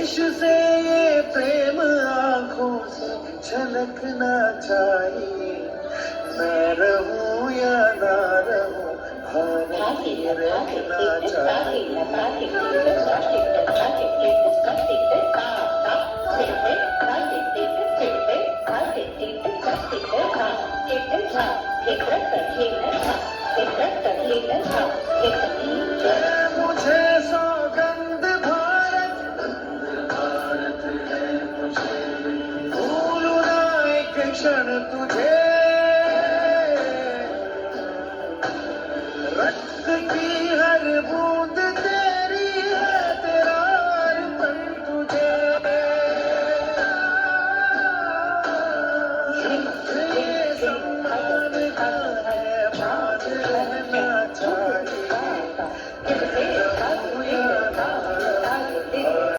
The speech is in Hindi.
देश से ये प्रेम आंखों से झलकना चाहिए। मैं रहूं या ना रहूं, भारतीय रहना चाहिए। मुझे सौगंध भारत, भारत है मुझे, भूलूं ना एक क्षण तुझे।